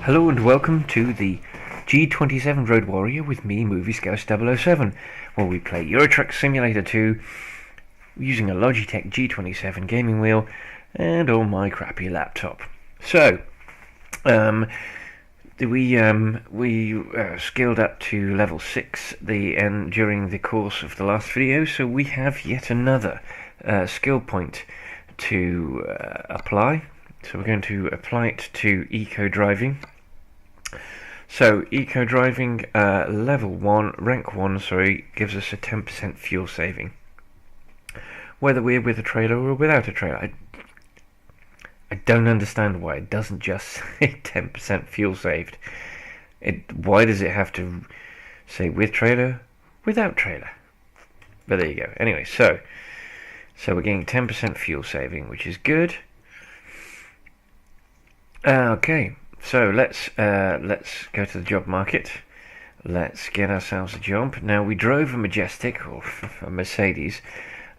Hello and welcome to the G27 Road Warrior with me, Movie Scouse 007, where we play Euro Truck Simulator 2 using a Logitech G27 gaming wheel and on my crappy laptop. So, we scaled up to level 6 during the course of the last video, so we have yet another skill point to apply. So we're going to apply it to Eco Driving. So Eco Driving level 1, rank 1, gives us a 10% fuel saving. Whether we're with a trailer or without a trailer. I don't understand why it doesn't just say 10% fuel saved. Why does it have to say with trailer, without trailer? But there you go. Anyway, so we're getting 10% fuel saving, which is good. Okay, so let's go to the job market. Let's get ourselves a job. Now, we drove a Majestic, or a Mercedes,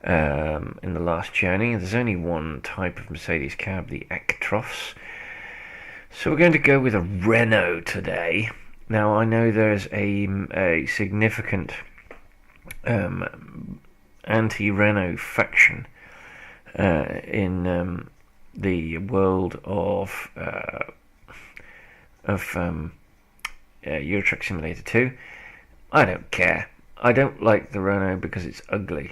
in the last journey. There's only one type of Mercedes cab, the Actros. So we're going to go with a Renault today. Now, I know there's a significant anti-Renault faction in the world of Euro Truck Simulator 2. I don't care. I don't like the Renault because it's ugly.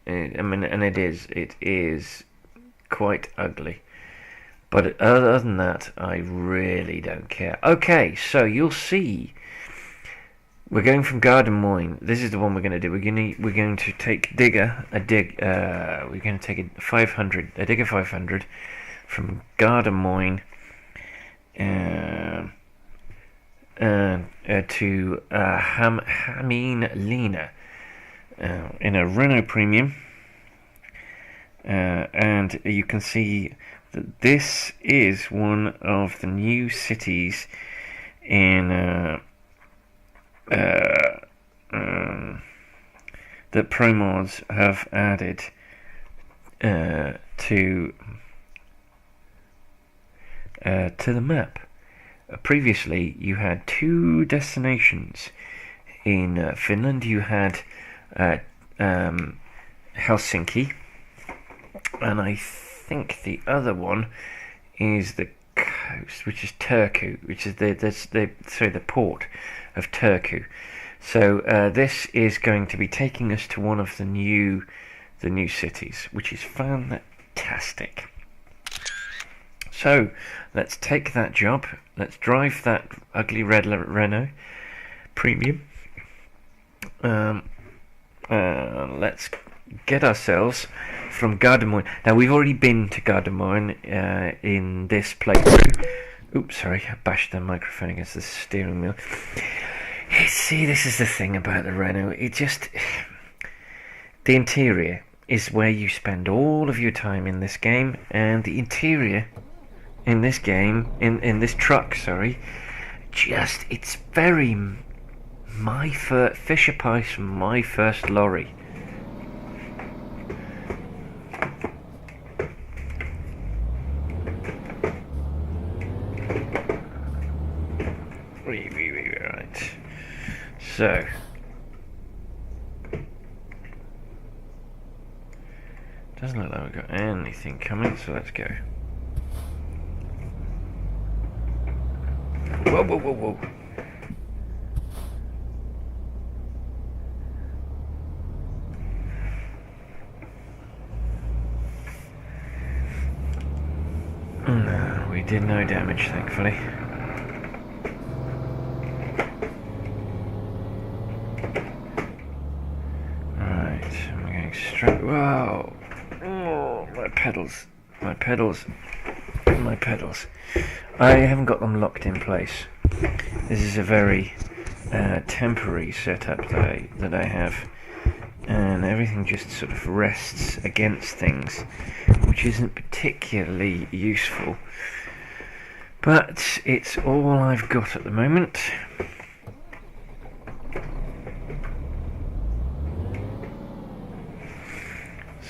And it is quite ugly. But other than that, I really don't care. Okay, so you'll see. We're going from Gardermoen. This is the one we're going to do. We're going to take Digger, we're going to take a Digger 500 from Gardermoen to Hämeenlinna in a Renault Premium, and you can see that this is one of the new cities in that ProMods have added to the map. Previously, you had two destinations in Finland. You had Helsinki, and I think the other one is the coast, which is Turku, which is the port of Turku. So this is going to be taking us to one of the new cities, which is fantastic. So let's take that job. Let's drive that ugly red Renault Premium. Let's get ourselves from Gardermoen. Now, we've already been to Gardermoen in this playthrough. Oops, sorry, I bashed the microphone against the steering wheel. See, this is the thing about the Renault. The interior is where you spend all of your time in this game, and the interior in this game, in this truck, it's very Fisher Price from My First Lorry. Right. So doesn't look like we've got anything coming, so let's go. Whoa. No, we did no damage, thankfully. Right, I'm going straight. Whoa! Oh, my pedals. I haven't got them locked in place. This is a very temporary setup that I have, and everything just sort of rests against things, which isn't particularly useful. But it's all I've got at the moment.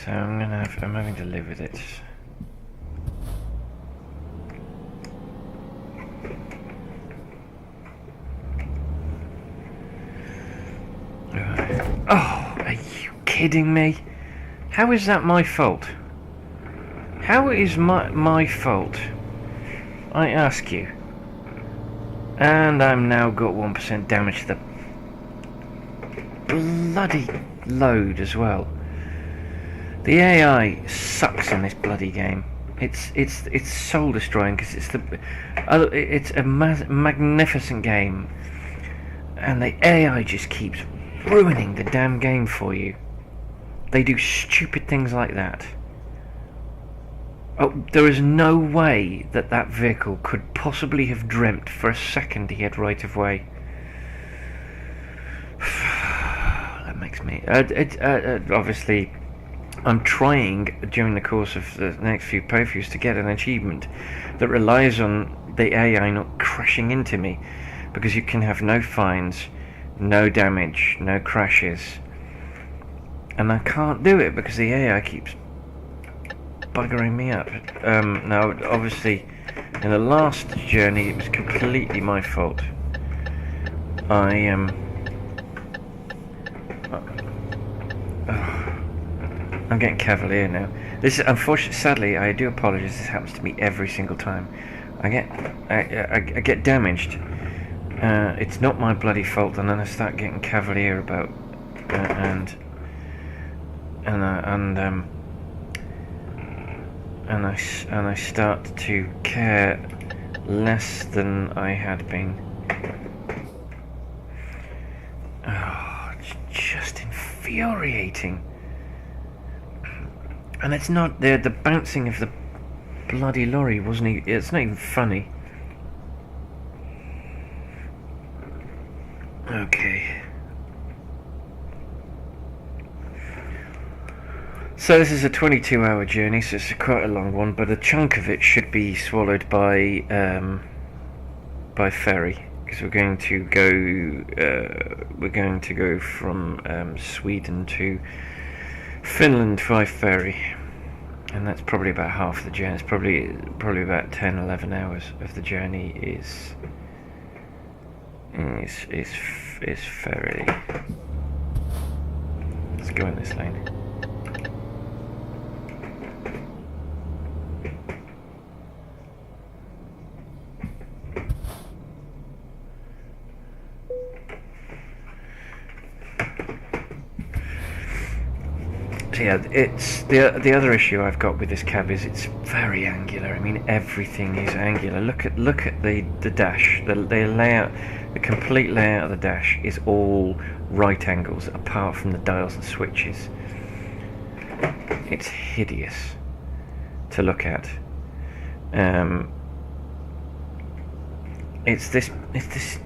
So I'm having to live with it. Oh, are you kidding me? How is that my fault? How is my fault? I ask you. And I'm now got 1% damage to the bloody load as well. The AI sucks in this bloody game. It's soul destroying because it's a magnificent game, and the AI just keeps ruining the damn game for you. They do stupid things like that. Oh, there is no way that vehicle could possibly have dreamt for a second he had right of way. That makes me... obviously, I'm trying during the course of the next few playthroughs to get an achievement that relies on the AI not crashing into me, because you can have no fines, no damage, no crashes, and I can't do it because the AI keeps buggering me up. Now, obviously, in the last journey, it was completely my fault. I'm getting cavalier now. This is unfortunate. Sadly, I do apologise. This happens to me every single time. I get damaged. It's not my bloody fault, and then I start getting cavalier about and I start to care less than I had been. Oh, it's just infuriating. And it's not the bouncing of the bloody lorry wasn't. It's not even funny. Okay. So this is a 22-hour journey, so it's quite a long one, but a chunk of it should be swallowed by ferry, because we're going to go from Sweden to Finland by ferry, and that's probably about half the journey. It's probably about 10-11 hours of the journey is ferry. Let's go in this lane. So yeah, it's the other issue I've got with this cab is it's very angular. I mean, everything is angular. Look at the dash. The layout, the complete layout of the dash is all right angles, apart from the dials and switches. It's hideous to look at. It's this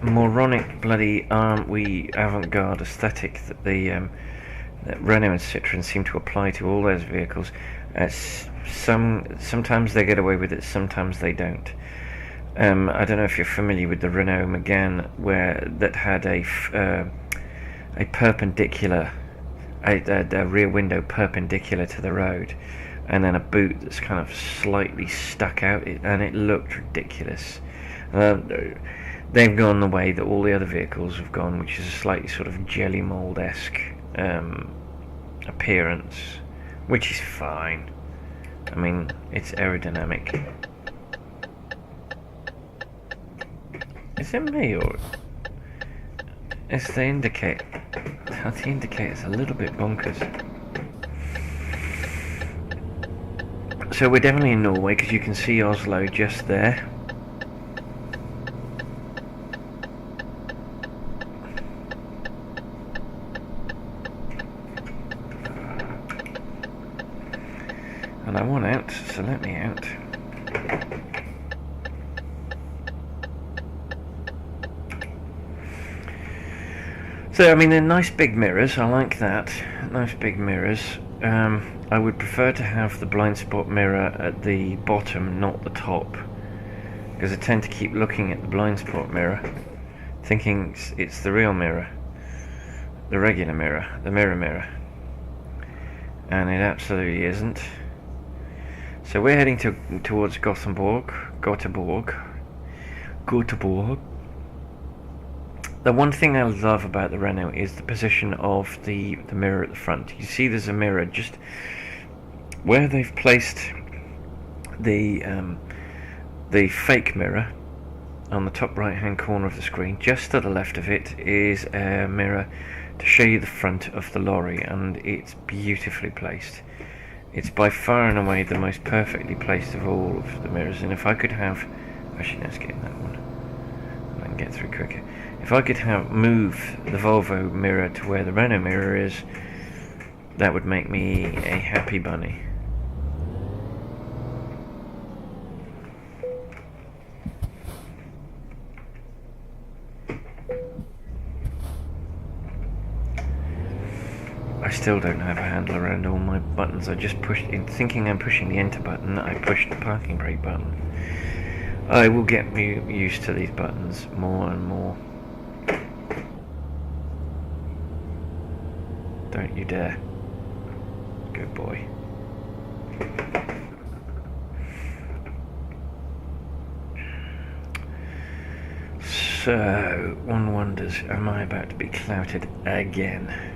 moronic bloody aren't we avant-garde aesthetic that that Renault and Citroën seem to apply to all those vehicles. Sometimes they get away with it, sometimes they don't. I don't know if you're familiar with the Renault Megane, that had a perpendicular, a rear window perpendicular to the road, and then a boot that's kind of slightly stuck out, and it looked ridiculous. They've gone the way that all the other vehicles have gone, which is a slightly sort of jelly mold-esque appearance, which is fine. I mean, it's aerodynamic. Is it me, or is the indicator? The indicator's a little bit bonkers. So we're definitely in Norway, because you can see Oslo just there. And I want out, so let me out. So, I mean, they're nice big mirrors, I like that. Nice big mirrors. I would prefer to have the blind spot mirror at the bottom, not the top, because I tend to keep looking at the blind spot mirror, thinking it's the real mirror, the regular mirror, the mirror. And it absolutely isn't. So we're heading towards Göteborg. the one thing I love about the Renault is the position of the mirror at the front. You see there's a mirror just where they've placed the fake mirror on the top right hand corner of the screen. Just to the left of it is a mirror to show you the front of the lorry, and it's beautifully placed. It's by far and away the most perfectly placed of all of the mirrors, and if I could have... Actually, let's get in that one. I can get through quicker. If I could move the Volvo mirror to where the Renault mirror is, that would make me a happy bunny. I still don't have a handle around all my buttons. I just pushed, in thinking I'm pushing the enter button, I pushed the parking brake button. I will get me used to these buttons more and more. Don't you dare. Good boy. So, one wonders, am I about to be clouted again?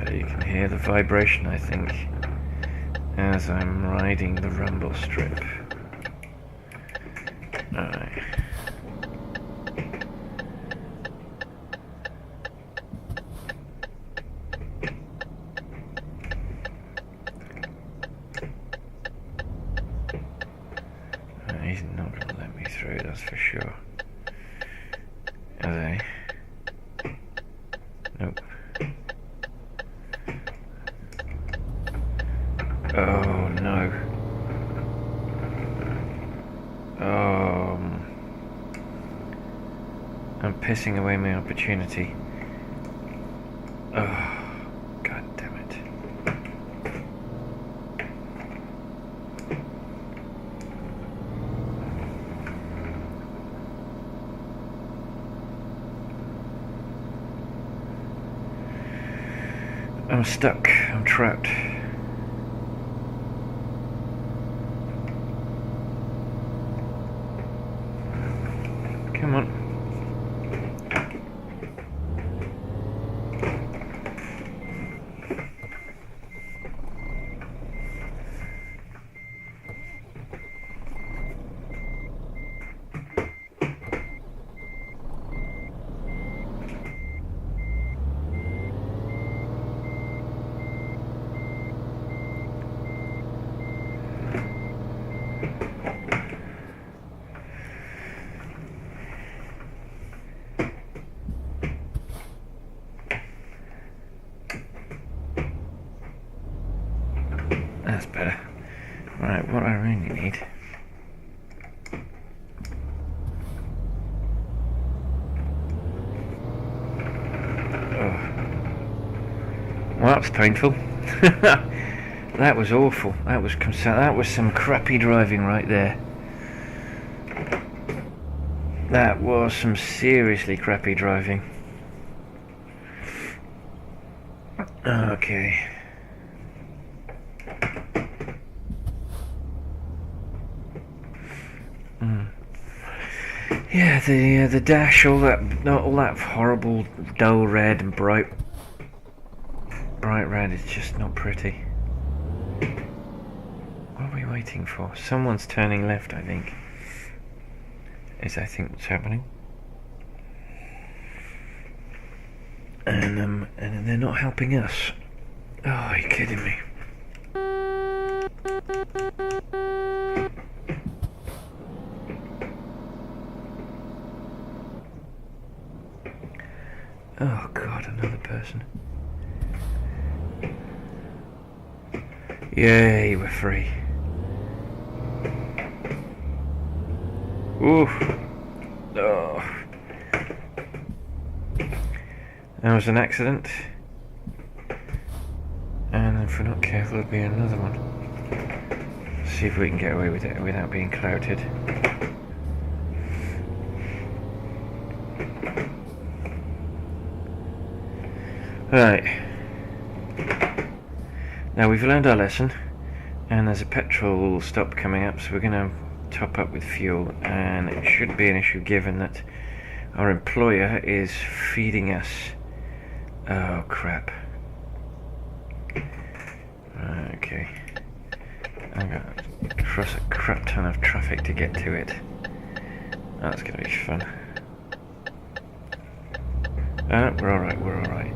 You can hear the vibration, I think, as I'm riding the rumble strip. Alright. He's not going to let me through, that's for sure. Are they? Nope. Oh no. I'm pissing away my opportunity. Oh, god damn it. I'm stuck. I'm trapped. Come on. That's better. Right, what I really need... Oh. Well, that was painful. That was awful. That was some crappy driving right there. That was some seriously crappy driving. Okay. Yeah, the dash, all that horrible dull red and bright red is just not pretty. What are we waiting for? Someone's turning left, I think. I think what's happening. And they're not helping us. Oh, are you kidding me? Oh god, another person. Yay, we're free. Oof. Oh. That was an accident. And if we're not careful, there'll be another one. See if we can get away with it without being clouted. Right. Now we've learned our lesson, and there's a petrol stop coming up, so we're going to top up with fuel, and it shouldn't be an issue given that our employer is feeding us. Oh crap. Okay. I'm going to cross a crap ton of traffic to get to it. That's going to be fun. We're alright, we're alright.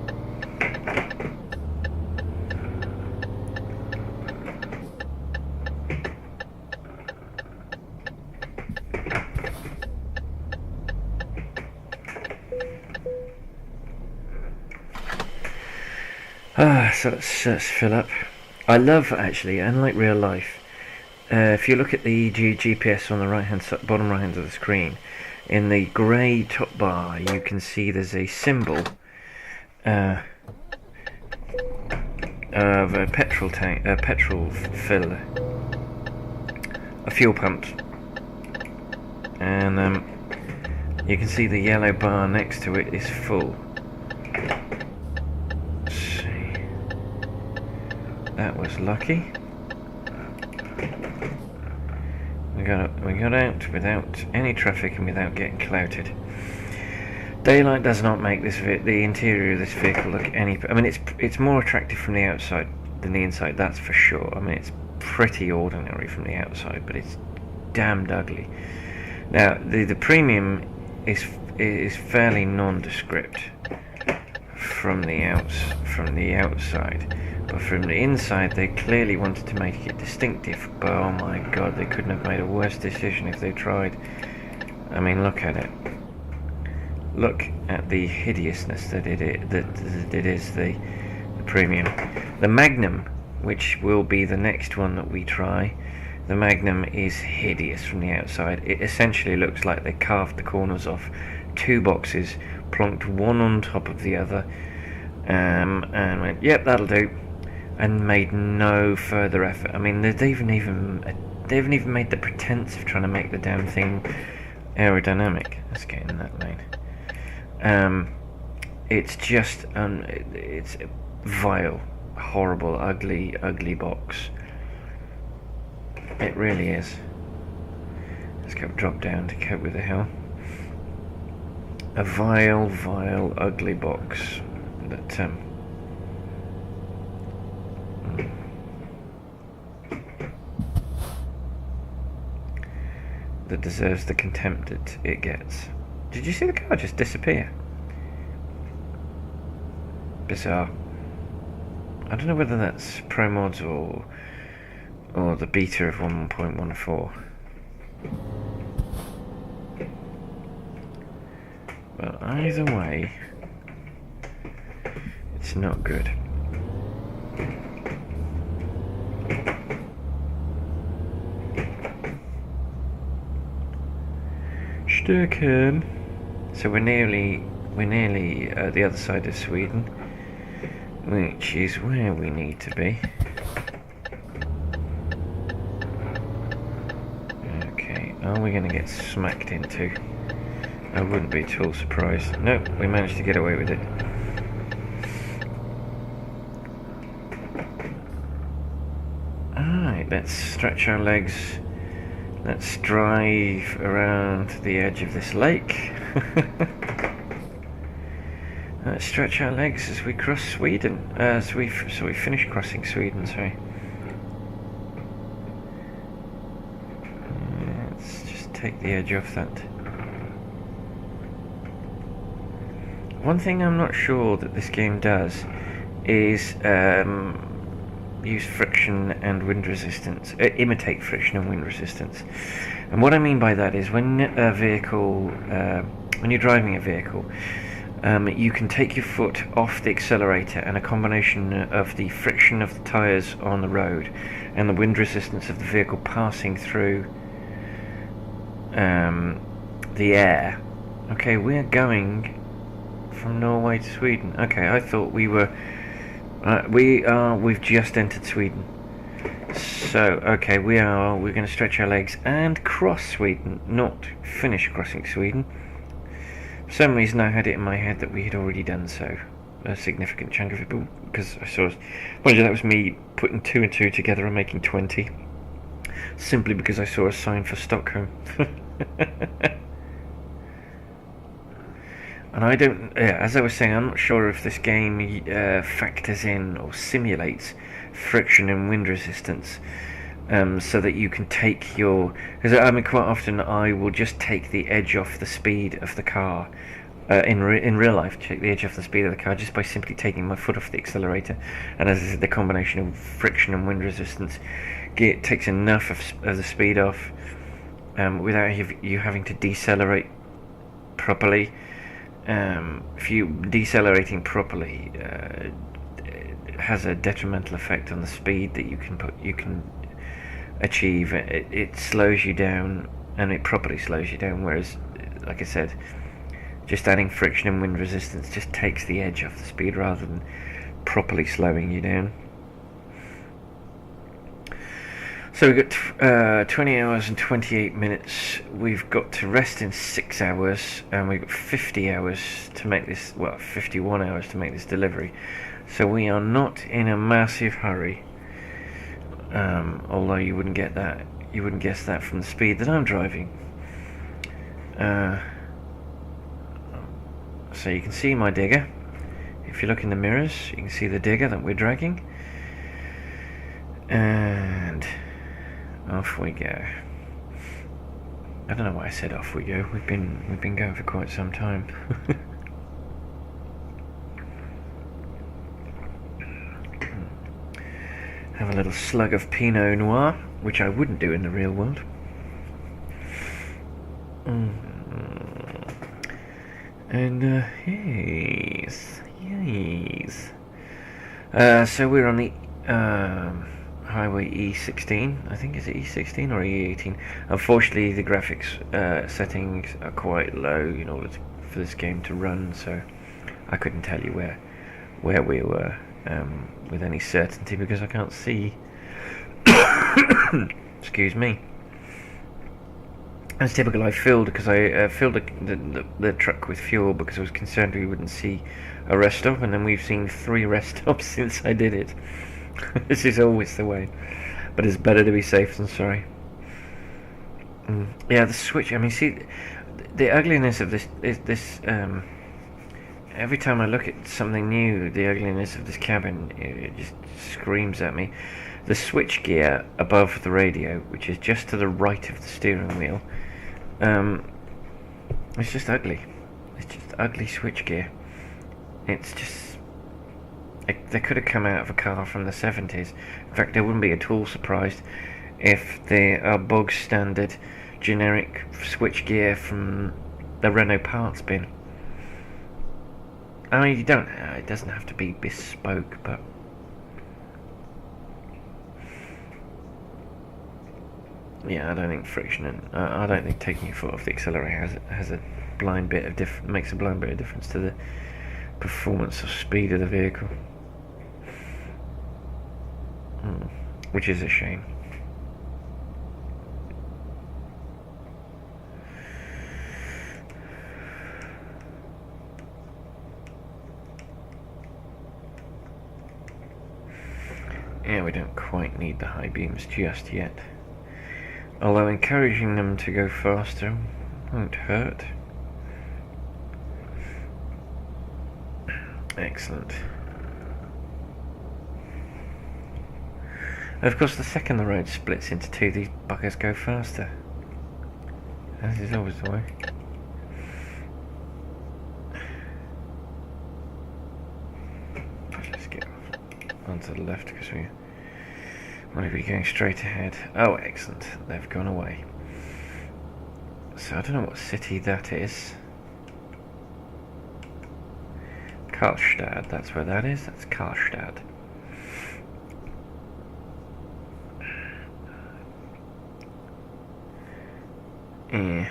So let's fill up. I love, actually, unlike real life, if you look at the GPS on the bottom right hand of the screen, in the grey top bar you can see there's a symbol of a petrol tank, a petrol filler, a fuel pump, and you can see the yellow bar next to it is full. That was lucky. We got out without any traffic and without getting clouted. Daylight does not make the interior of this vehicle look any. I mean, it's more attractive from the outside than the inside. That's for sure. I mean, it's pretty ordinary from the outside, but it's damned ugly. Now, the premium is fairly nondescript from the outside. But from the inside, they clearly wanted to make it distinctive. But oh my god, they couldn't have made a worse decision if they tried. I mean, look at it. Look at the hideousness that it is, the premium. The Magnum, which will be the next one that we try, the Magnum is hideous from the outside. It essentially looks like they carved the corners off two boxes, plonked one on top of the other, and went, yep, that'll do, and made no further effort. I mean, they haven't even made the pretense of trying to make the damn thing aerodynamic. Let's get in that lane. It's just it's a vile, horrible, ugly box. It really is. Let's go drop down to cope with the hill. A vile, ugly box that that deserves the contempt that it gets. Did you see the car just disappear? Bizarre. I don't know whether that's Pro Mods or the beta of 1.14. But either way, it's not good. Stockholm. So we're nearly the other side of Sweden, which is where we need to be. Okay, are we going to get smacked into? I wouldn't be at all surprised. Nope, we managed to get away with it. Alright, let's stretch our legs. Let's drive around the edge of this lake. Let's stretch our legs as we cross Sweden. So we finish crossing Sweden, sorry. Let's just take the edge off that. One thing I'm not sure that this game does is use friction and wind resistance, imitate friction and wind resistance. And what I mean by that is when you're driving a vehicle, you can take your foot off the accelerator, and a combination of the friction of the tyres on the road and the wind resistance of the vehicle passing through the air. Okay, we're going from Norway to Sweden. Okay, I thought we were. We've just entered Sweden. So, okay, we're going to stretch our legs and cross Sweden, not finish crossing Sweden. For some reason I had it in my head that we had already done so, a significant chunk of it, because I saw, well, that was me putting 2 and 2 together and making 20, simply because I saw a sign for Stockholm. And I don't, as I was saying, I'm not sure if this game factors in or simulates friction and wind resistance, so that you can take your, because I mean quite often I will just take the edge off the speed of the car, in real life, take the edge off the speed of the car just by simply taking my foot off the accelerator, and as I said, the combination of friction and wind resistance takes enough of the speed off, without you having to decelerate properly. If you decelerating properly, it has a detrimental effect on the speed that you can achieve. It slows you down, and it properly slows you down, whereas, like I said, just adding friction and wind resistance just takes the edge off the speed rather than properly slowing you down. So we've got 20 hours and 28 minutes. We've got to rest in 6 hours, and we've got 50 hours to make this, 51 hours to make this delivery. So we are not in a massive hurry. Although you wouldn't guess that from the speed that I'm driving. So you can see my digger. If you look in the mirrors, you can see the digger that we're dragging. And off we go. I don't know why I said off we go. We've been going for quite some time. Have a little slug of Pinot Noir, which I wouldn't do in the real world. And yes. So we're on the highway E16. I think, is it E16 or E18? Unfortunately, the graphics settings are quite low in order for this game to run, so I couldn't tell you where we were with any certainty because I can't see. Excuse me. As typical, I filled the truck with fuel because I was concerned we wouldn't see a rest stop, and then we've seen 3 rest stops since I did it. This is always the way, but it's better to be safe than sorry. Yeah, the switch. I mean, see, the ugliness of this every time I look at something new, the ugliness of this cabin, it just screams at me. The switch gear above the radio, which is just to the right of the steering wheel, it's just ugly. It's just ugly switch gear. It's just, they could have come out of a car from the 70s. In fact, I wouldn't be at all surprised if they are bog standard generic switch gear from the Renault parts bin. I mean, it doesn't have to be bespoke, but yeah, I don't think friction and I don't think taking your foot off the accelerator has a blind bit of makes a blind bit of difference to the performance or speed of the vehicle, which is a shame. Yeah, we don't quite need the high beams just yet. Although encouraging them to go faster won't hurt. Excellent. And of course, the second the road splits into 2, these buggers go faster. As is always the way. Let's get onto the left because we want to be going straight ahead. Oh, excellent. They've gone away. So I don't know what city that is. Karlstad, that's where that is. That's Karlstad. Yeah.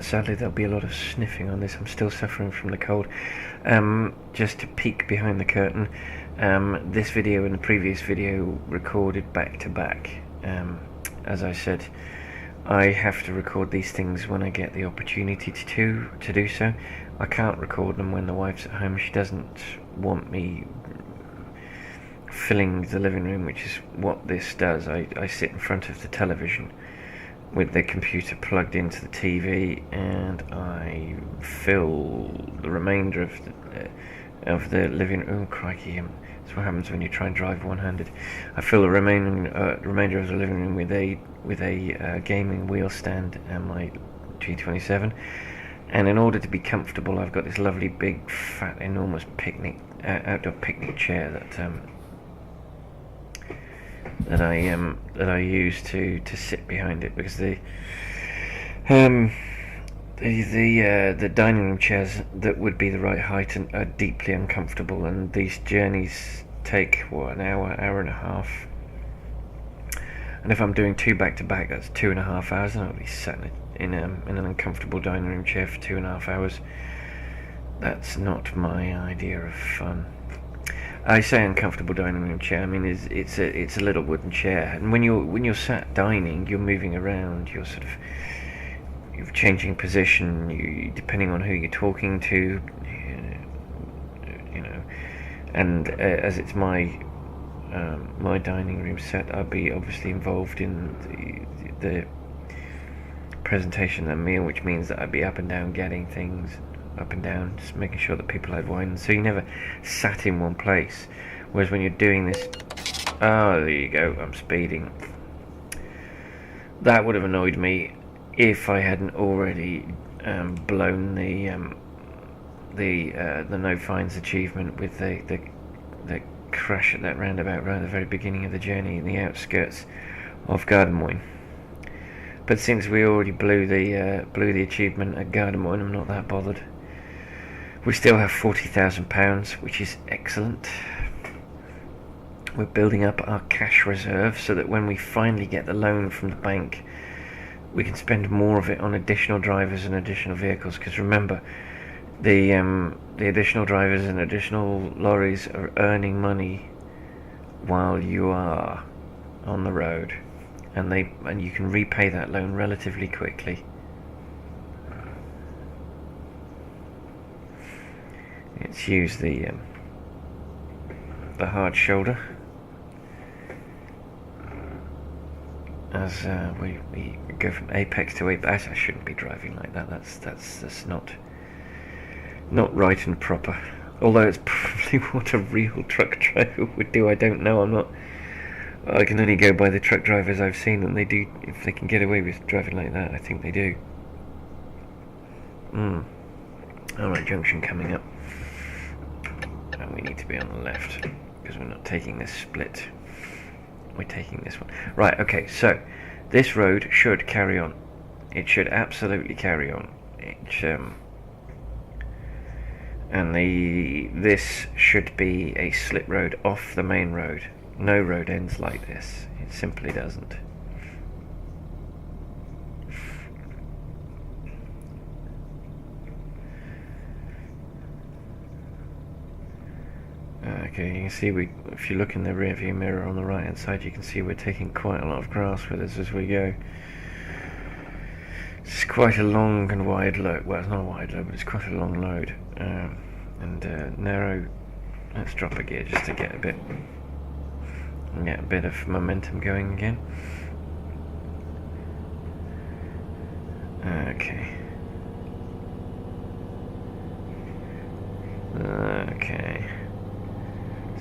Sadly, there'll be a lot of sniffing on this. I'm still suffering from the cold. Just to peek behind the curtain, This video and the previous video recorded back to back. As I said, I have to record these things when I get the opportunity to do so. I can't record them when the wife's at home. She doesn't want me filling the living room, which is what this does. I sit in front of the television with the computer plugged into the TV, and I fill the remainder of the living room. Oh, crikey! That's what happens when you try and drive one-handed. I fill the remainder of the living room with a gaming wheel stand and my G27. And in order to be comfortable, I've got this lovely big, fat, enormous outdoor picnic chair that I use to sit behind it, because the dining room chairs that would be the right height are deeply uncomfortable, and these journeys take an hour and a half. And if I'm doing two back to back, that's 2.5 hours, and I'll be sat in an uncomfortable dining room chair for 2.5 hours. That's not my idea of fun. I say uncomfortable dining room chair. I mean, it's a little wooden chair, and when you're sat dining, you're moving around. You're changing position. Depending on who you're talking to, And as it's my dining room set, I'll be obviously involved in the presentation of the meal, which means that I'd be up and down getting things. Up and down, just making sure that people had wine, so you never sat in one place. Whereas when you're doing this, oh, there you go, I'm speeding. That would have annoyed me if I hadn't already blown the no fines achievement with the crash at that roundabout right at the very beginning of the journey in the outskirts of Gardermoen. But since we already blew the achievement at Gardermoen, I'm not that bothered. We still have £40,000, which is excellent. We're building up our cash reserve so that when we finally get the loan from the bank, we can spend more of it on additional drivers and additional vehicles. Because remember, the additional drivers and additional lorries are earning money while you are on the road, and you can repay that loan relatively quickly. Let's use the hard shoulder as we go from apex to apex. I shouldn't be driving like that. That's not right and proper. Although it's probably what a real truck driver would do. I don't know. I can only go by the truck drivers I've seen, and they do. If they can get away with driving like that, I think they do. Alright, junction coming up. And we need to be on the left, because we're not taking this split. We're taking this one. Right, okay, so this road should carry on. It should absolutely carry on. This should be a slip road off the main road. No road ends like this. It simply doesn't. Okay, you can see if you look in the rear view mirror on the right hand side, you can see we're taking quite a lot of grass with us as we go. It's quite a long and wide load. Well, it's not a wide load, but it's quite a long load. And narrow. Let's drop a gear just to get a bit of momentum going again. Okay. Okay.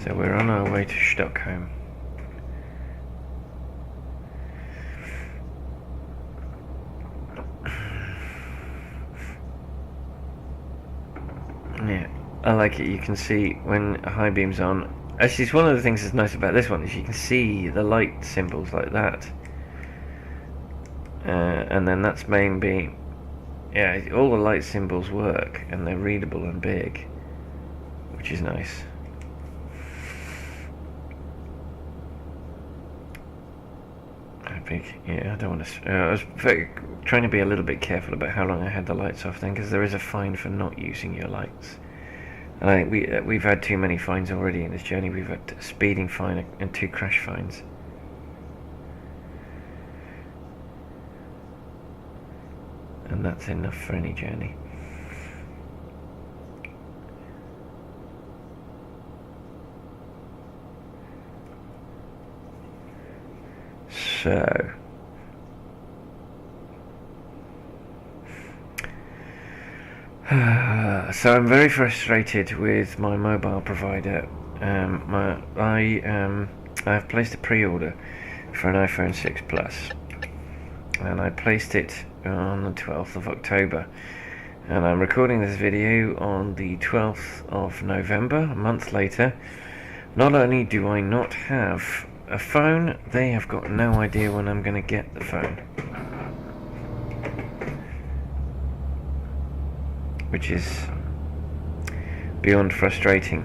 So we're on our way to Stockholm. Yeah, I like it. You can see when a high beam's on. Actually, it's one of the things that's nice about this one is you can see the light symbols like that. And then that's main beam. Yeah, all the light symbols work, and they're readable and big, which is nice. Yeah, I don't want to. I was trying to be a little bit careful about how long I had the lights off then, because there is a fine for not using your lights. And I think we've had too many fines already in this journey. We've had a speeding fine and 2 crash fines. And that's enough for any journey. So I'm very frustrated with my mobile provider. I've placed a pre-order for an iPhone 6 Plus, and I placed it on the 12th of October, and I'm recording this video on the 12th of November, a month later. Not only do I not have a phone, they have got no idea when I'm going to get the phone, which is beyond frustrating.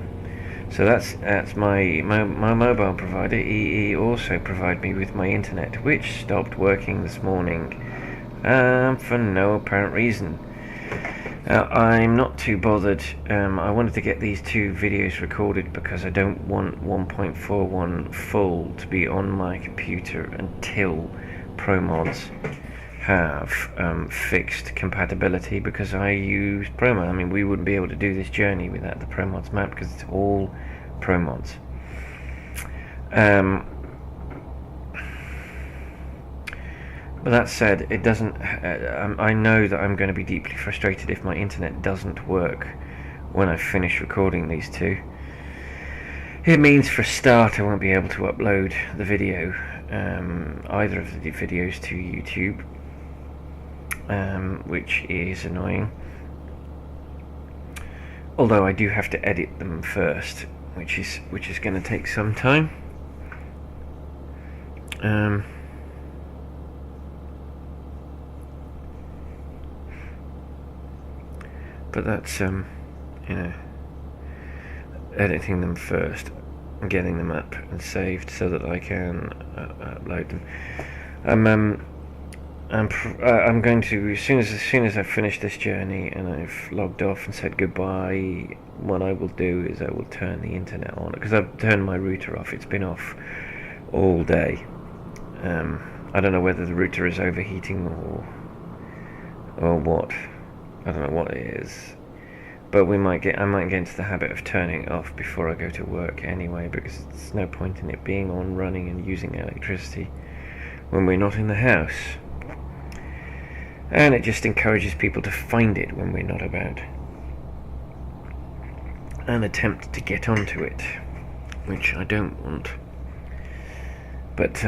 So that's my mobile provider. EE also provide me with my internet, which stopped working this morning for no apparent reason. I'm not too bothered. I wanted to get these 2 videos recorded because I don't want 1.41 full to be on my computer until ProMods have fixed compatibility, because I use ProMods. I mean, we wouldn't be able to do this journey without the ProMods map, because it's all ProMods. But that said, it doesn't. I know that I'm going to be deeply frustrated if my internet doesn't work when I finish recording these 2. It means, for a start, I won't be able to upload the video, either of the videos, to YouTube, which is annoying. Although I do have to edit them first, which is going to take some time. But that's editing them first and getting them up and saved so that I can upload them. I'm going to, as soon as I've finished this journey and I've logged off and said goodbye, what I will do is I will turn the internet on, because I've turned my router off. It's been off all day. I don't know whether the router is overheating or what. I don't know what it is, but I might get into the habit of turning it off before I go to work anyway, because there's no point in it being on, running and using electricity when we're not in the house, and it just encourages people to find it when we're not about and attempt to get onto it, which I don't want. But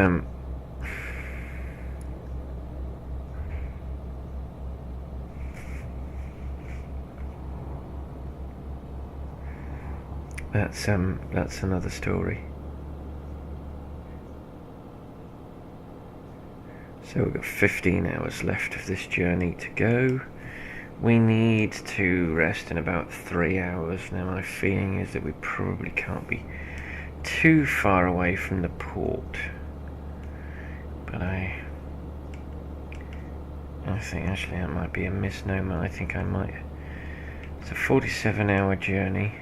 that's another story. So we've got 15 hours left of this journey to go. We need to rest in about 3 hours. Now my feeling is that we probably can't be too far away from the port, but I think actually that might be a misnomer. I think I might. It's a 47-hour journey.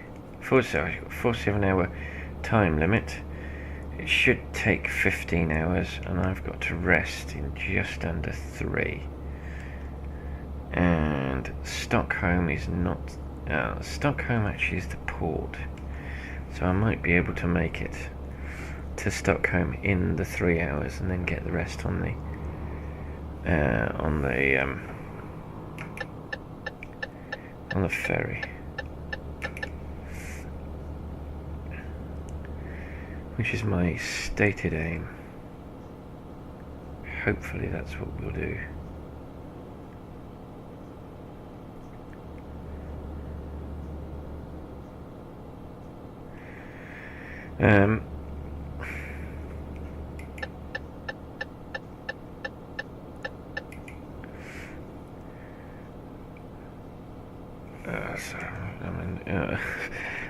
47-hour time limit. It should take 15 hours, and I've got to rest in just under 3. And Stockholm is not. Stockholm actually is the port, so I might be able to make it to Stockholm in the 3 hours, and then get the rest on the ferry, which is my stated aim. Hopefully that's what we'll do.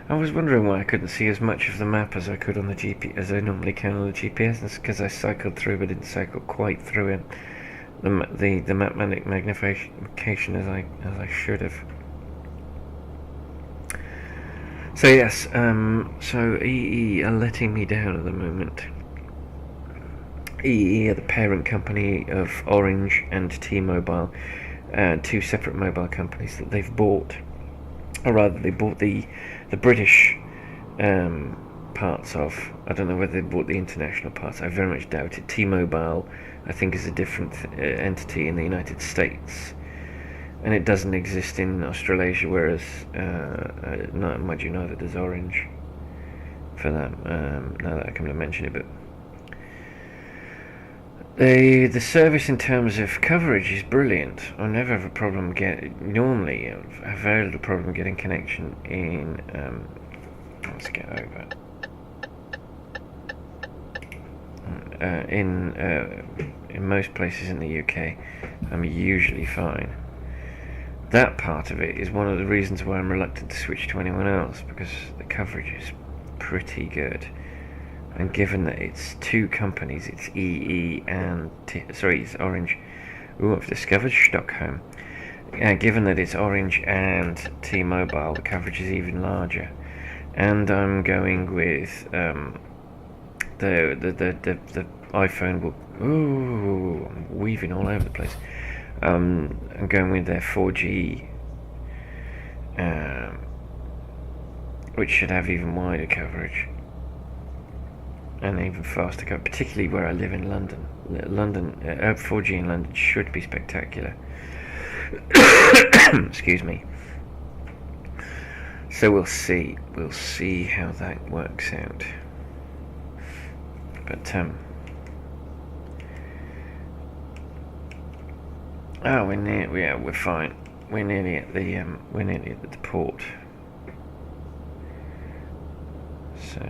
I was wondering why I couldn't see as much of the map as I could on the as I normally can on the GPS. It's because I cycled through, but didn't cycle quite through it. The map magnification as I should have. So yes, so EE are letting me down at the moment. EE are the parent company of Orange and T-Mobile, two separate mobile companies that they've bought, or rather, they bought the British parts of. I don't know whether they bought the international parts. I very much doubt it. T-Mobile, I think, is a different entity in the United States, and it doesn't exist in Australasia. Whereas, mind you, neither does Orange. For that, now that I come to mention it, but the service in terms of coverage is brilliant. I never have a problem normally I have very little problem getting connection in. Let's get over. In most places in the UK, I'm usually fine. That part of it is one of the reasons why I'm reluctant to switch to anyone else, because the coverage is pretty good. And given that it's two companies, it's EE and it's Orange. Ooh, I've discovered Stockholm. Given that it's Orange and T-Mobile, the coverage is even larger. And I'm going with the iPhone will. Ooh, I'm weaving all over the place. I'm going with their 4G, which should have even wider coverage and even faster coverage, particularly where I live in London. 4G in London should be spectacular. Excuse me. So we'll see how that works out. But we're fine. We're nearly at the port. So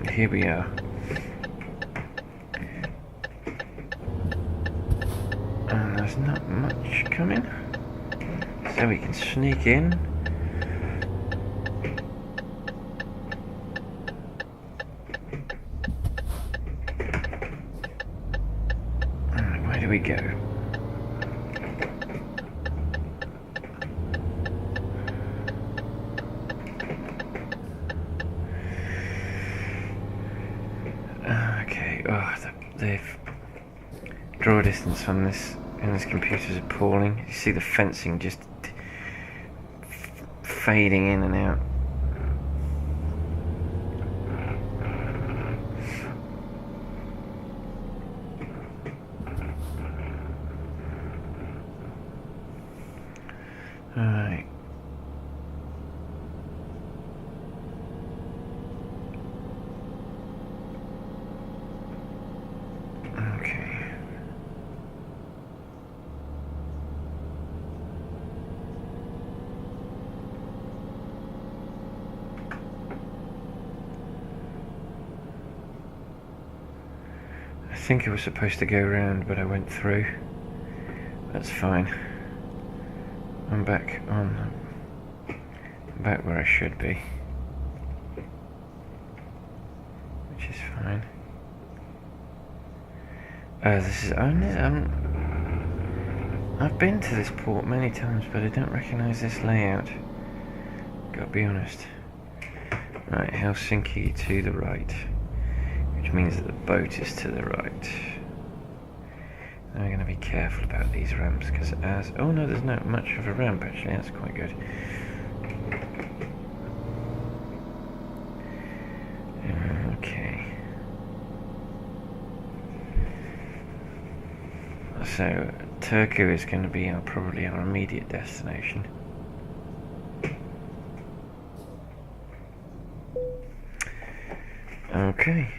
here we are. And there's not much coming, so we can sneak in. Alright, where do we go? Okay, the draw distance on this computer is appalling. You see the fencing just fading in and out. Alright. Okay. I think it was supposed to go around, but I went through. That's fine. I'm back where I should be, which is fine. I've been to this port many times, but I don't recognise this layout. Gotta be honest. Right, Helsinki to the right, which means that the boat is to the right. Now we're going to be careful about these ramps, because oh no, there's not much of a ramp actually. That's quite good. Okay. So Turku is going to be probably our immediate destination. Okay.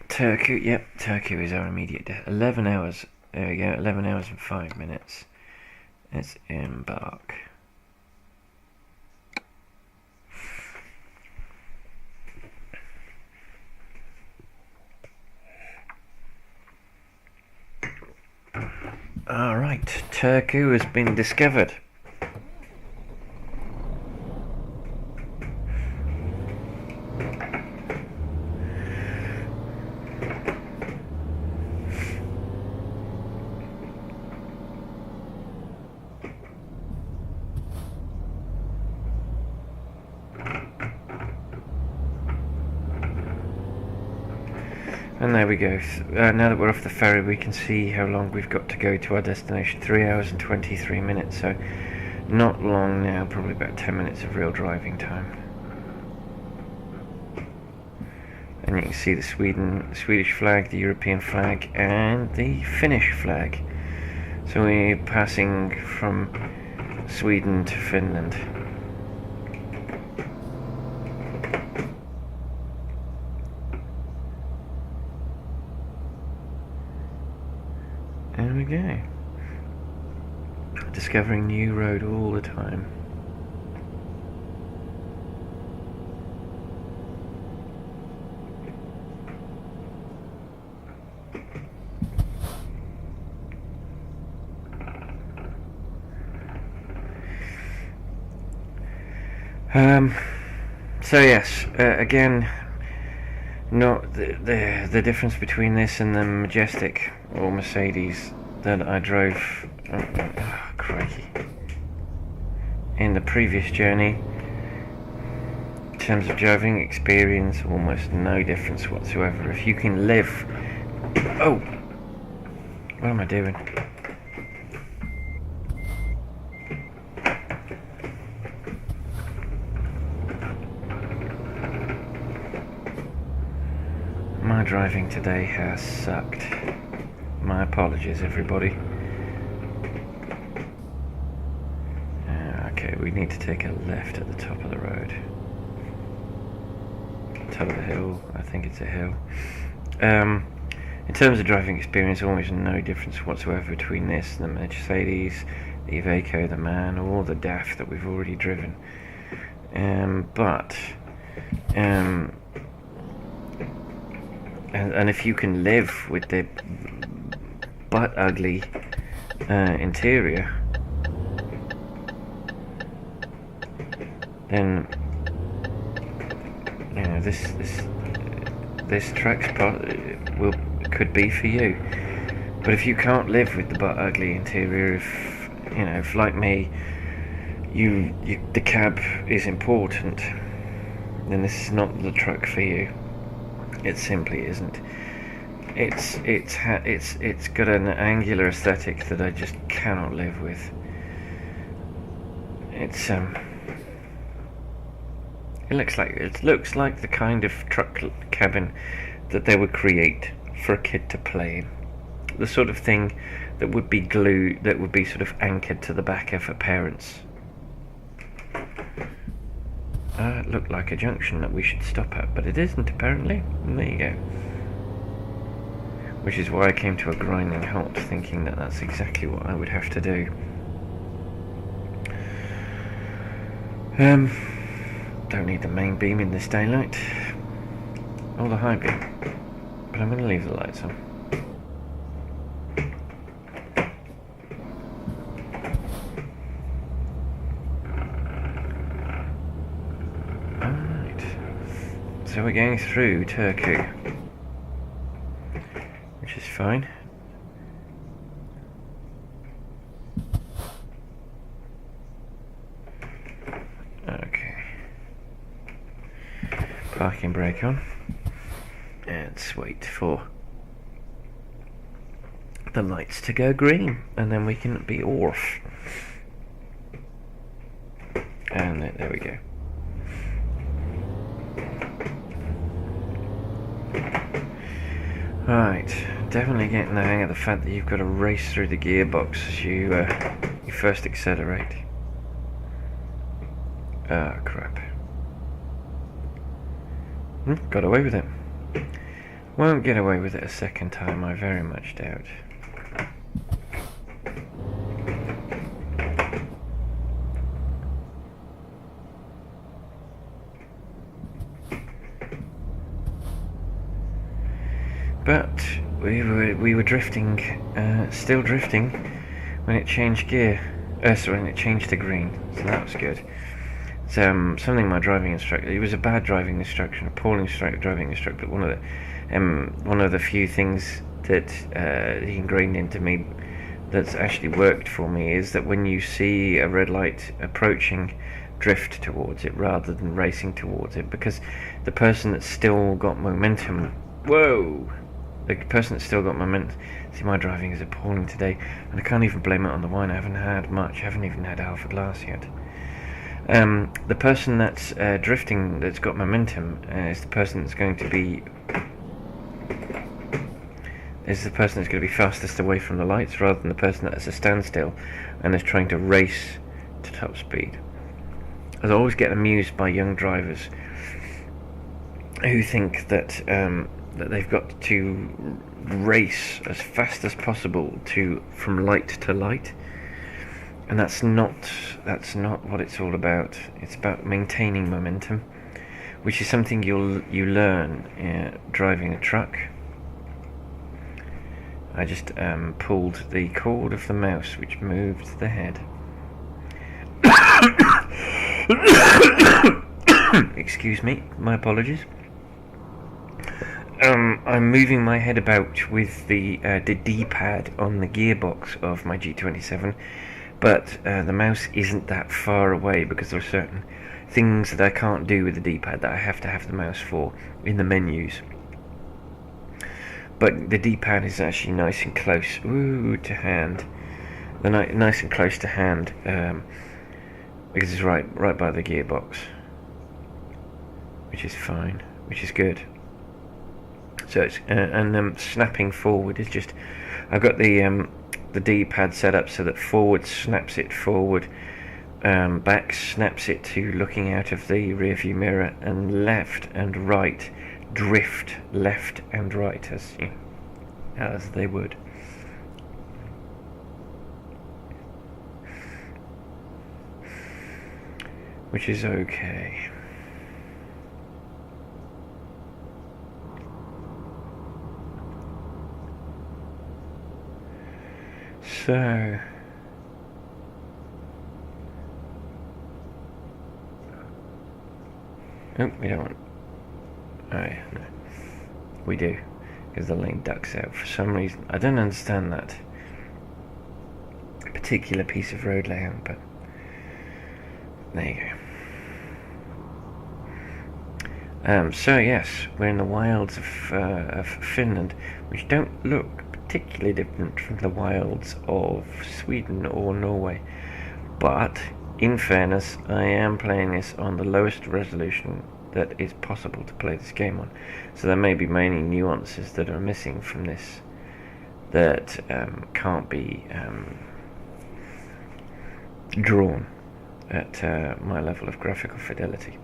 Turku, yep, Turku is our immediate 11 hours, there we go, 11 hours and 5 minutes. Let's embark. Alright, Turku has been discovered. And there we go. Now that we're off the ferry, we can see how long we've got to go to our destination. 3 hours and 23 minutes, so not long now, probably about 10 minutes of real driving time. And you can see the Swedish flag, the European flag, and the Finnish flag. So we're passing from Sweden to Finland. There we go. Discovering new road all the time. So yes, again, not the difference between this and the Majestic or Mercedes that I drove, crikey, in the previous journey. In terms of driving experience, almost no difference whatsoever. If you can live, what am I doing? My driving today has sucked. My apologies, everybody. Okay, we need to take a left at the top of the road. Top of the hill, I think it's a hill. In terms of driving experience, almost no difference whatsoever between this and the Mercedes, the Iveco, the MAN, or the DAF that we've already driven. And if you can live with the butt ugly interior, then you know this truck spot could be for you. But if you can't live with the butt ugly interior, if like me, the cab is important, then this is not the truck for you. It simply isn't. It's got an angular aesthetic that I just cannot live with. It looks like the kind of truck cabin that they would create for a kid to play in. The sort of thing that would be glued, that would be sort of anchored to the back of a parent's. It looked like a junction that we should stop at, but it isn't apparently. And there you go. Which is why I came to a grinding halt, thinking that that's exactly what I would have to do. Don't need the main beam in this daylight, or the high beam, but I'm going to leave the lights on. So we're going through Turku, which is fine. Okay. Parking brake on. And let's wait for the lights to go green, and then we can be off. And there we go. Right, definitely getting the hang of the fact that you've got to race through the gearbox as you first accelerate. Ah, crap. Got away with it. Won't get away with it a second time, I very much doubt. But we were drifting, still drifting, when it changed gear. Sorry, when it changed to green. So that was good. It's something my driving instructor. It was a bad driving instruction, appalling driving instructor. One of the few things that he ingrained into me that's actually worked for me is that when you see a red light approaching, drift towards it rather than racing towards it, because the person that's still got momentum. Whoa! The person that's still got momentum. See, my driving is appalling today, and I can't even blame it on the wine. I haven't had much. I haven't even had half a glass yet. The person that's drifting, that's got momentum, is the person that's going to be fastest away from the lights, rather than the person that's a standstill and is trying to race to top speed. As I always get amused by young drivers who think that that they've got to race as fast as possible from light to light. And that's not what it's all about. It's about maintaining momentum, which is something you learn driving a truck. I just pulled the cord of the mouse, which moved the head. Excuse me, my apologies. I'm moving my head about with the D-pad on the gearbox of my G27. But the mouse isn't that far away, because there are certain things that I can't do with the D-pad that I have to have the mouse for in the menus. But the D-pad is actually nice and close to hand. Nice and close to hand, because it's right by the gearbox, which is fine, which is good. So it's snapping forward is just. I've got the D-pad set up so that forward snaps it forward, back snaps it to looking out of the rearview mirror, and left and right drift left and right as they would. Which is okay. So we don't want. Oh yeah, no. We do, because the lane ducks out for some reason. I don't understand that particular piece of road layout, but there you go. So yes, we're in the wilds of Finland, which don't look particularly different from the wilds of Sweden or Norway, but in fairness, I am playing this on the lowest resolution that is possible to play this game on, so there may be many nuances that are missing from this that can't be drawn at my level of graphical fidelity,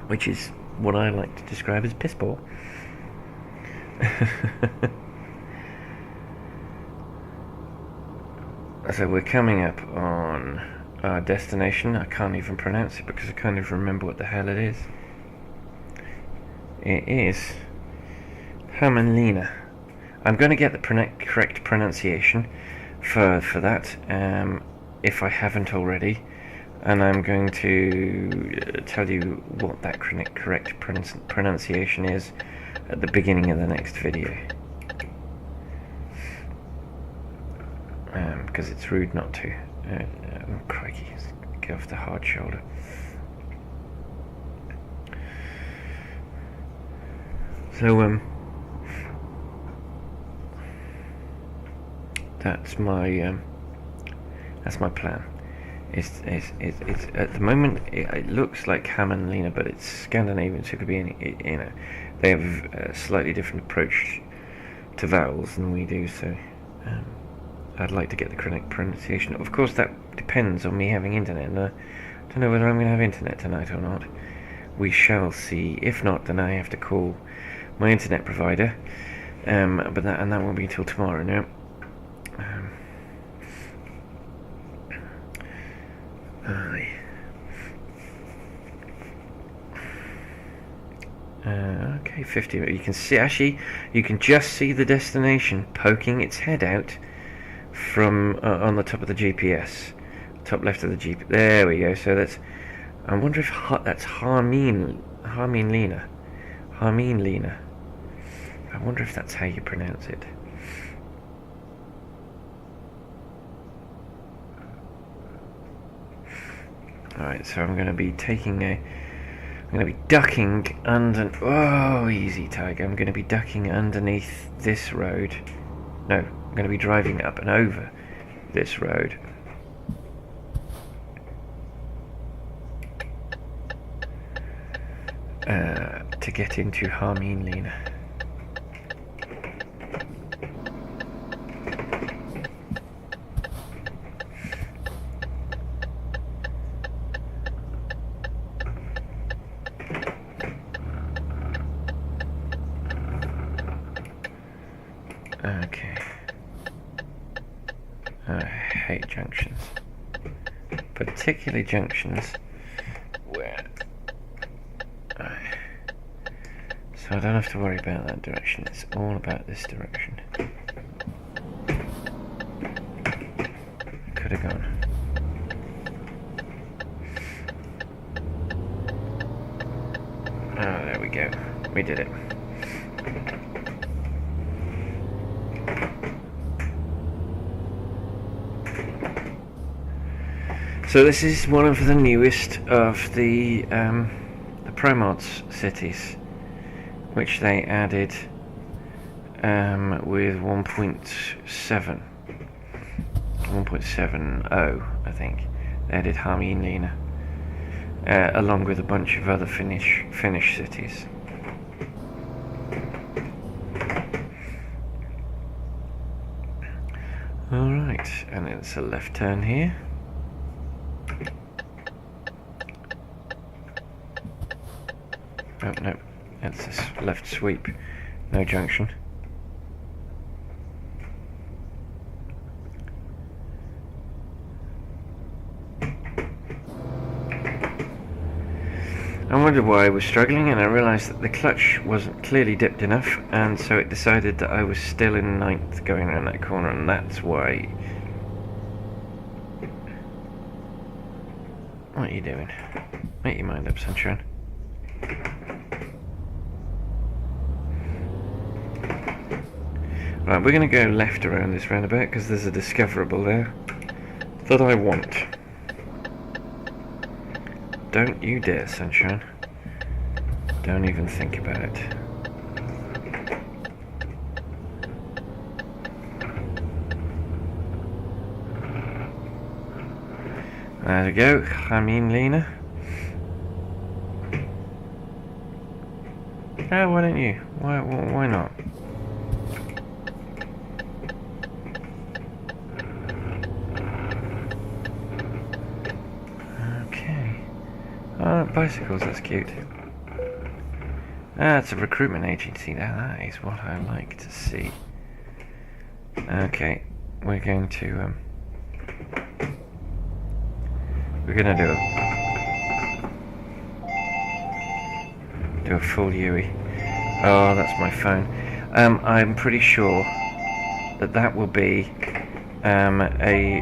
which is what I like to describe as piss poor. So we're coming up on our destination. I can't even pronounce it because I can't even remember what the hell it is. It is Hämeenlinna. I'm going to get the correct pronunciation for that, if I haven't already, and I'm going to tell you what that correct pronunciation is at the beginning of the next video. Because it's rude not to. Oh, crikey, get off the hard shoulder. So, that's my plan. It's at the moment it looks like Hämeenlinna, but it's Scandinavian, so it could be any. They have a slightly different approach to vowels than we do. So. I'd like to get the correct pronunciation. Of course, that depends on me having internet, and I don't know whether I'm going to have internet tonight or not. We shall see. If not, then I have to call my internet provider. But that won't be until tomorrow now. Okay. Okay, 50. You can see, actually, you can just see the destination poking its head out from on the top of the GPS, top left of the GPS. There we go. So that's. I wonder if that's Harmeen Lena. I wonder if that's how you pronounce it. Alright, so I'm going to be ducking under... Oh, easy, Tiger. I'm going to be ducking underneath this road. No, I'm going to be driving up and over this road. To get into Harmeen Lena. Okay. I hate junctions. Particularly junctions where... So I don't have to worry about that direction, it's all about this direction. Could have gone. Oh, there we go. We did it. So this is one of the newest of the ProMods cities, which they added with 1.70, I think. They added Harmeen Lena, along with a bunch of other Finnish cities. Alright, and it's a left turn here. Oh, no, it's a left sweep, no junction. I wondered why I was struggling, and I realised that the clutch wasn't clearly dipped enough, and so it decided that I was still in ninth going around that corner, and that's why... What are you doing? Make your mind up, sunshine. Right, we're going to go left around this roundabout because there's a discoverable there that I want. Don't you dare, sunshine. Don't even think about it. There we go, Harmeen Lena. Oh, why don't you? Why not? Bicycles, that's cute. It's a recruitment agency. Now that is what I like to see. Okay, we're going to do a full Yui. Oh, that's my phone. I'm pretty sure that will be a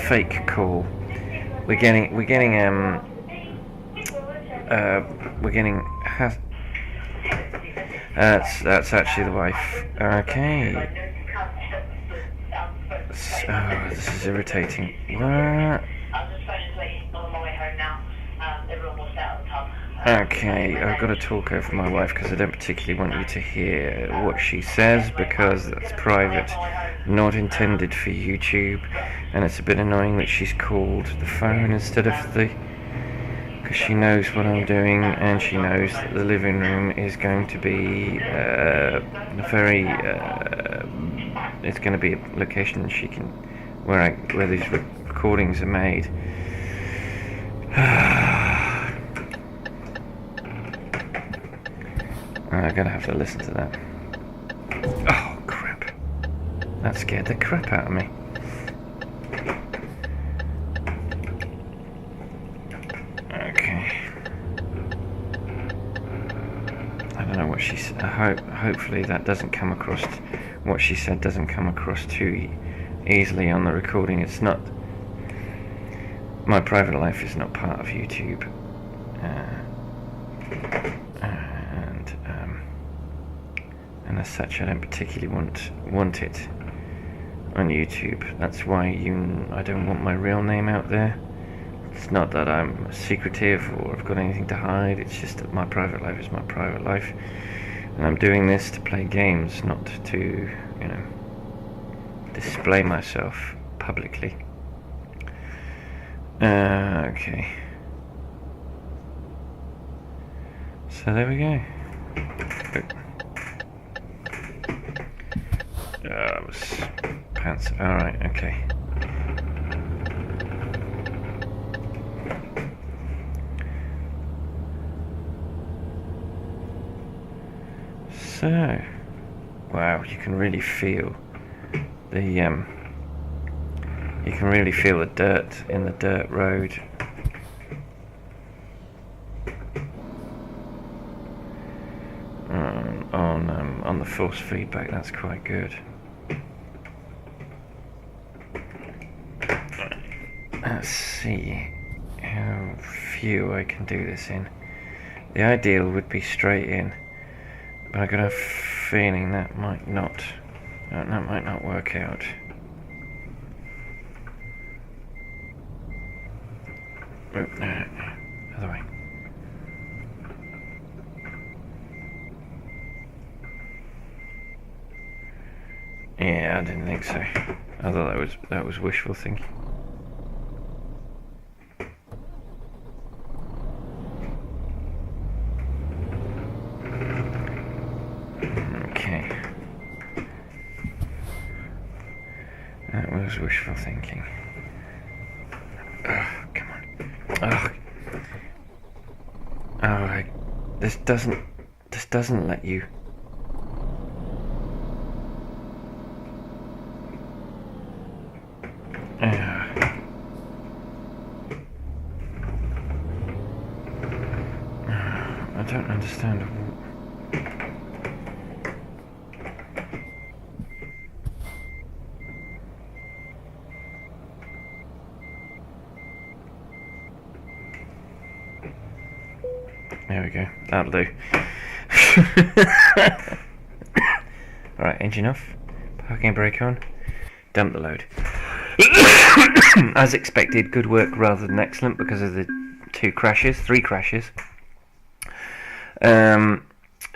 fake call. We're getting that's actually the wife. Okay. Oh, this is irritating. What? Okay, I've got to talk over my wife because I don't particularly want you to hear what she says because that's private, not intended for YouTube, and it's a bit annoying that she's called the phone instead of the... because she knows what I'm doing, and she knows that the living room is going to be it's going to be a location she can where these recordings are made. I'm gonna have to listen to that. Oh crap! That scared the crap out of me. hopefully that doesn't come across. What she said doesn't come across too easily on the recording. It's not. My private life is not part of YouTube, and as such, I don't particularly want it on YouTube. That's why I don't want my real name out there. It's not that I'm secretive or I've got anything to hide. It's just that my private life is my private life, and I'm doing this to play games, not to, display myself publicly. Okay. So there we go. That was pants. Alright, okay. So, wow, you can really feel the dirt in the dirt road. On the force feedback, that's quite good. Let's see how few I can do this in. The ideal would be straight in, but I got a feeling that might not work out. Other way. Yeah, I didn't think so. I thought that was wishful thinking. Okay. That was wishful thinking. Oh, come on. Oh, this doesn't let you. I don't understand. There we go. That'll do. Alright, engine off. Parking brake on. Dump the load. As expected, good work rather than excellent because of the three crashes.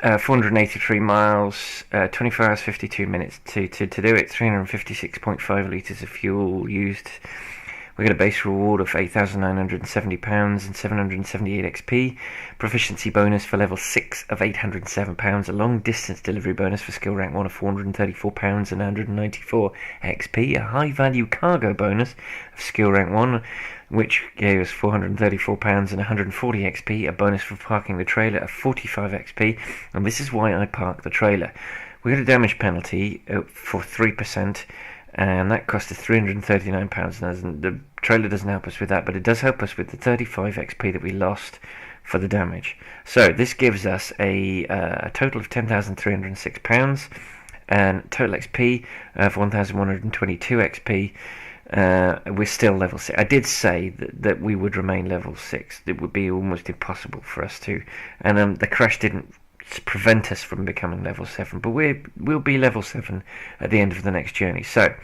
483 miles, 24 hours 52 minutes to do it. 356.5 litres of fuel used. We got a base reward of £8,970 and 778 XP. Proficiency bonus for level 6 of £807. A long distance delivery bonus for skill rank 1 of £434 and 194 XP. A high value cargo bonus of skill rank 1, which gave us £434 and 140 XP. A bonus for parking the trailer of 45 XP. And this is why I parked the trailer. We got a damage penalty for 3%. And that cost us £339. And the trailer doesn't help us with that, but it does help us with the 35 XP that we lost for the damage. So this gives us a total of £10,306 and total XP of 1,122 XP. We're still level 6. I did say that we would remain level 6. It would be almost impossible for us to. And the crash didn't prevent us from becoming level 7, but we'll be level 7 at the end of the next journey. So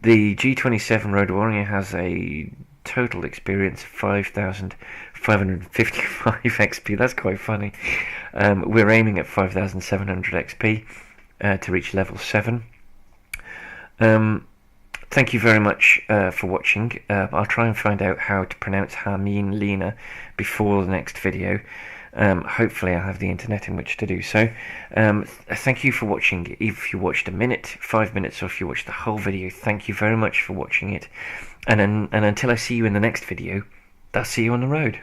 the G27 Road Warrior has a total experience of 5,555 XP. That's quite funny. We're aiming at 5,700 XP to reach level 7. Thank you very much for watching. I'll try and find out how to pronounce Harmeen Lena before the next video. Hopefully I'll have the internet in which to do so. Thank you for watching. If you watched a minute, 5 minutes, or if you watched the whole video, thank you very much for watching it. And until I see you in the next video, I'll see you on the road.